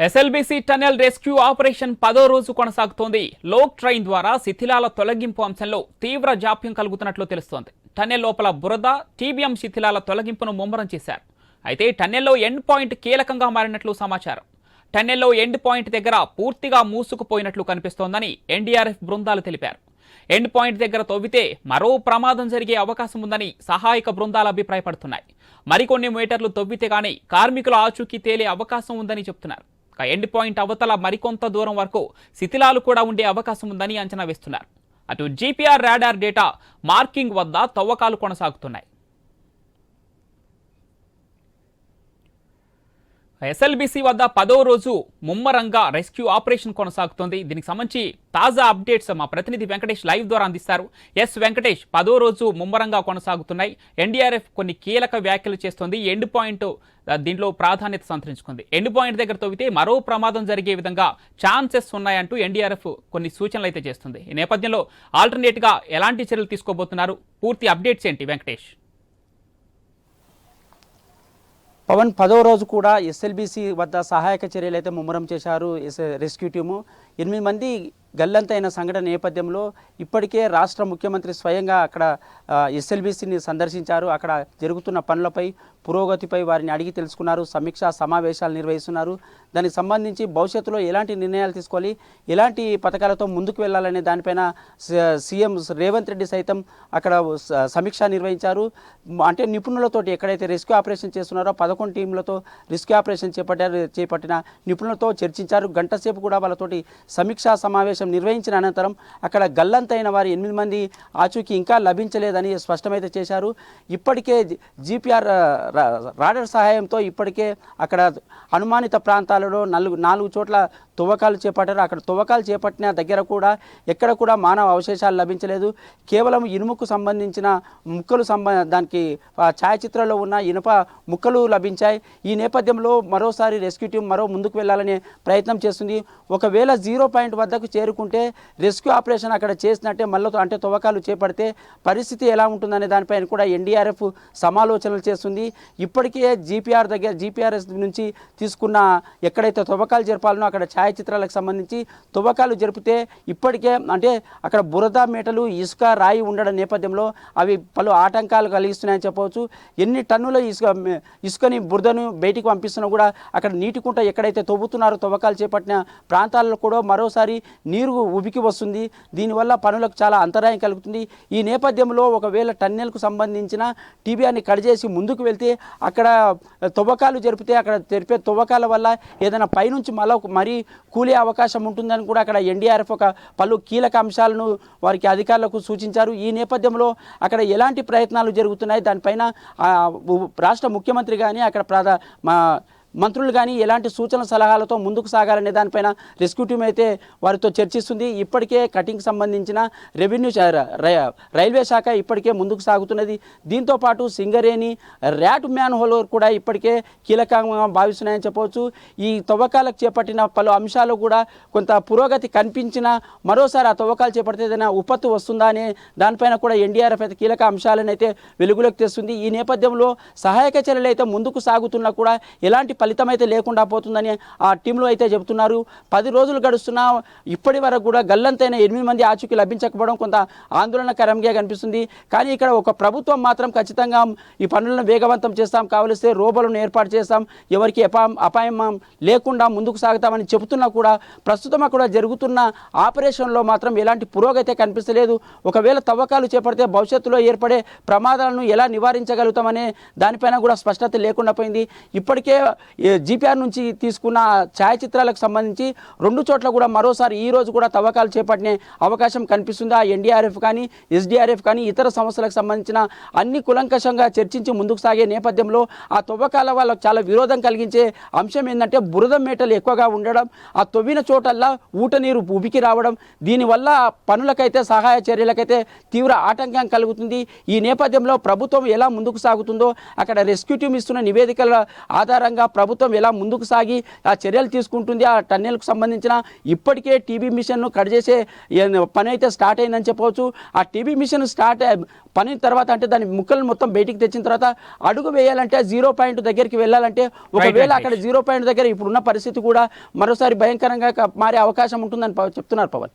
SLBC tunnel rescue operation 10వ రోజు కొనసాగుతోంది. లోక్ ట్రైన్ ద్వారా శిథిలాల తొలగింపు అంశంలో తీవ్ర జాప్యం కలుగుతున్నట్లు తెలుస్తోంది. టన్నెల్ లోపల బురద, టీబీఎం శిథిలాల తొలగింపును ముమ్మరం చేశారు. అయితే టన్నెల్లో ఎండ్ పాయింట్ కీలకంగా మారినట్లు సమాచారం. టన్నెల్లో ఎండ్ పాయింట్ దగ్గర పూర్తిగా మూసుకుపోయినట్లు కనిపిస్తోందని ఎన్డీఆర్ఎఫ్ బృందాలు తెలిపారు. ఎండ్ పాయింట్ దగ్గర తవ్వితే మరో ప్రమాదం జరిగే అవకాశం ఉందని సహాయక బృందాలు అభిప్రాయపడుతున్నాయి. మరికొన్ని మీటర్లు తవ్వితే గానీ కార్మికుల ఆచూకీ తేలే అవకాశం ఉందని చెబుతున్నారు. ఎండ్ పాయింట్ అవతల మరికొంత దూరం వరకు శిథిలాలు కూడా ఉండే అవకాశం ఉందని అంచనా వేస్తున్నారు. అటు జీపీఆర్ రాడార్ డేటా మార్కింగ్ వద్ద తవ్వకాలు కొనసాగుతున్నాయి. ఎస్ఎల్బీసీ వద్ద 10వ రోజు ముమ్మరంగా రెస్క్యూ ఆపరేషన్ కొనసాగుతోంది. దీనికి సంబంధించి తాజా అప్డేట్స్ మా ప్రతినిధి వెంకటేష్ లైవ్ ద్వారా అందిస్తారు. వెంకటేష్, 10వ రోజు ముమ్మరంగా కొనసాగుతున్నాయి. ఎన్డీఆర్ఎఫ్ కొన్ని కీలక వ్యాఖ్యలు చేస్తోంది. ఎండ్ పాయింట్ దీంట్లో ప్రాధాన్యత సంతరించుకుంది. ఎండ్ పాయింట్ దగ్గర తవ్వితే మరో ప్రమాదం జరిగే విధంగా ఛాన్సెస్ ఉన్నాయంటూ ఎన్డీఆర్ఎఫ్ కొన్ని సూచనలు అయితే చేస్తుంది. ఈ నేపథ్యంలో ఆల్టర్నేట్ గా ఎలాంటి చర్యలు తీసుకోబోతున్నారు? పూర్తి అప్డేట్స్ ఏంటి వెంకటేష్? పవన్, 10వ రోజు కూడా ఎస్ఎల్బీసీ వద్ద సహాయక చర్యలు అయితే ముమ్మరం చేశారు రెస్క్యూ టీము. 8 మంది గల్లంతైన సంఘటన నేపథ్యంలో ఇప్పటికే రాష్ట్ర ముఖ్యమంత్రి స్వయంగా అక్కడ ఎస్ఎల్బీసీని సందర్శించారు. అక్కడ జరుగుతున్న పనులపై, పురోగతిపై వారిని అడిగి తెలుసుకున్నారు. సమీక్షా సమావేశాలు నిర్వహిస్తున్నారు. దానికి సంబంధించి భవిష్యత్తులో ఎలాంటి నిర్ణయాలు తీసుకోవాలి, ఎలాంటి పథకాలతో ముందుకు వెళ్ళాలనే దానిపైన సీఎం రేవంత్ రెడ్డి సైతం అక్కడ సమీక్ష నిర్వహించారు. అంటే నిపుణులతోటి ఎక్కడైతే రెస్క్యూ ఆపరేషన్ చేస్తున్నారో 11 టీంలతో రెస్క్యూ ఆపరేషన్ చేపట్టిన నిపుణులతో చర్చించారు. గంట సేపు కూడా వాళ్ళతోటి సమీక్షా సమావేశం నిర్వహించిన అనంతరం అక్కడ గల్లంతైన వారి 8 మంది ఆచూకీ ఇంకా లభించలేదని స్పష్టమైతే చేశారు. ఇప్పటికే జీపీఆర్ రాడర్ సహాయంతో ఇప్పటికే అక్కడ అనుమానిత ప్రాంతాలలో 4 చోట్ల తువ్వకాలు చేపట్టారు. అక్కడ తువ్వకాలు చేపట్టిన దగ్గర కూడా ఎక్కడ కూడా మానవ అవశేషాలు లభించలేదు. కేవలం ఇనుముకు సంబంధించిన ముక్కలు దానికి ఛాయాచిత్రంలో ఉన్న ఇనుప ముక్కలు లభించాయి. ఈ నేపథ్యంలో మరోసారి రెస్క్యూ టీం ముందుకు వెళ్ళాలనే ప్రయత్నం చేస్తుంది. ఒకవేళ 0 పాయింట్ వద్దకు చేరుకుంటే రెస్క్యూ ఆపరేషన్ అక్కడ చేసినట్టే అంటే తువ్వకాలు చేపడితే పరిస్థితి ఎలా ఉంటుందనే దానిపైన కూడా ఎన్డీఆర్ఎఫ్ సమాలోచనలు చేస్తుంది. ఇప్పటికే జీపీఆర్ఎస్ నుంచి తీసుకున్న ఎక్కడైతే తువ్వకాలు జరపాలనో అక్కడ ఛాయాచిత్రాలకు సంబంధించి తువ్వకాలు జరిపితే ఇప్పటికే అంటే అక్కడ బురద మేటలు, ఇసుక, రాయి ఉండడం నేపథ్యంలో అవి పలు ఆటంకాలు కలిగిస్తున్నాయని చెప్పవచ్చు. ఎన్ని టన్నుల ఇసుకని, బురదను బయటికి పంపిస్తున్నా కూడా అక్కడ నీటి కుంట ఎక్కడైతే తవ్వుతున్నారో తువ్వకాలు చేపట్టిన ప్రాంతాల్లో కూడా మరోసారి నీరు ఉబికి వస్తుంది. దీనివల్ల పనులకు చాలా అంతరాయం కలుగుతుంది. ఈ నేపథ్యంలో ఒకవేళ టన్నెల్కు సంబంధించిన టీబీఆర్ని కట్ చేసి ముందుకు వెళ్తే అక్కడ తువ్వకాలు జరిపితే అక్కడ జరిపే తువ్వకాల వల్ల ఏదైనా పైనుంచి మరీ కూలే అవకాశం ఉంటుందని కూడా అక్కడ ఎన్డీఆర్ఎఫ్ పలు కీలక అంశాలను వారికి అధికారులకు సూచించారు. ఈ నేపథ్యంలో అక్కడ ఎలాంటి ప్రయత్నాలు జరుగుతున్నాయి, దానిపైన రాష్ట్ర ముఖ్యమంత్రి కానీ అక్కడ మంత్రులు కానీ ఎలాంటి సూచన సలహాలతో ముందుకు సాగాలనే దానిపైన రెస్క్యూ టీం అయితే వారితో చర్చిస్తుంది. ఇప్పటికే కటింగ్ సంబంధించిన రైల్వే శాఖ ఇప్పటికే ముందుకు సాగుతున్నది. దీంతోపాటు సింగరేణి, ర్యాట్ మ్యాన్ హోల్ కూడా ఇప్పటికే కీలకంగా భావిస్తున్నాయని చెప్పవచ్చు. ఈ తవ్వకాలకు చేపట్టిన పలు అంశాలు కూడా కొంత పురోగతి కనిపించినా మరోసారి ఆ తవ్వకాలు చేపడితే ఏదైనా ఉపత్తు వస్తుందా అనే దానిపైన కూడా ఎన్డీఆర్ఎఫ్ అయితే కీలక అంశాలను అయితే వెలుగులోకి తెస్తుంది. ఈ నేపథ్యంలో సహాయక చర్యలు అయితే ముందుకు సాగుతున్నా కూడా ఎలాంటి ఫలితం అయితే లేకుండా పోతుందని ఆ టీంలో అయితే చెబుతున్నారు. 10 రోజులు గడుస్తున్నా ఇప్పటి వరకు కూడా గల్లంతైన 8 మంది ఆచూకీ లభించకపోవడం కొంత ఆందోళనకరంగా కనిపిస్తుంది. కానీ ఇక్కడ ఒక ప్రభుత్వం మాత్రం ఖచ్చితంగా ఈ పనులను వేగవంతం చేస్తాం, కావలిస్తే రోబోలను ఏర్పాటు చేస్తాం, ఎవరికి అపాయం లేకుండా ముందుకు సాగుతామని చెబుతున్నా కూడా ప్రస్తుతం అక్కడ జరుగుతున్న ఆపరేషన్లో మాత్రం ఎలాంటి పురోగతి కనిపిస్తలేదు. ఒకవేళ తవ్వకాలు చేపడితే భవిష్యత్తులో ఏర్పడే ప్రమాదాలను ఎలా నివారించగలుగుతామనే దానిపైన కూడా స్పష్టత లేకుండా పోయింది. ఇప్పటికే జీపీఆర్ నుంచి తీసుకున్న ఛాయాచిత్రాలకు సంబంధించి 2 చోట్ల కూడా మరోసారి ఈ రోజు కూడా తవ్వకాలు చేపట్టే అవకాశం కనిపిస్తుంది. ఆ ఎన్డీఆర్ఎఫ్ కానీ, ఎస్డీఆర్ఎఫ్ కానీ ఇతర సంస్థలకు సంబంధించిన అన్ని కులంకషంగా చర్చించి ముందుకు సాగే నేపథ్యంలో ఆ తవ్వకాల వల్ల చాలా విరోధం కలిగించే అంశం ఏంటంటే బురద మేటలు ఎక్కువగా ఉండడం, ఆ తవ్విన చోటల్లా ఊట నీరు ఉబికి రావడం. దీనివల్ల పనులకైతే, సహాయ చర్యలకైతే తీవ్ర ఆటంకం కలుగుతుంది. ఈ నేపథ్యంలో ప్రభుత్వం ఎలా ముందుకు సాగుతుందో అక్కడ రెస్క్యూ టీం ఇస్తున్న నివేదికల ఆధారంగా ప్రభుత్వం ఎలా ముందుకు సాగి ఆ చర్యలు తీసుకుంటుంది, ఆ టన్నెల్కు సంబంధించిన ఇప్పటికే టీబీ మిషన్ను కట్ చేసే పని అయితే స్టార్ట్ అయిందని చెప్పవచ్చు. ఆ టీబీ మిషన్ పని తర్వాత అంటే దాని ముక్కలు మొత్తం బయటికి తెచ్చిన తర్వాత అడుగు వేయాలంటే 0 పాయింట్ దగ్గరికి వెళ్ళాలంటే ఒకవేళ అక్కడ 0 పాయింట్ దగ్గర ఇప్పుడున్న పరిస్థితి కూడా మరోసారి భయంకరంగా మారే అవకాశం ఉంటుందని చెప్తున్నారు పవన్.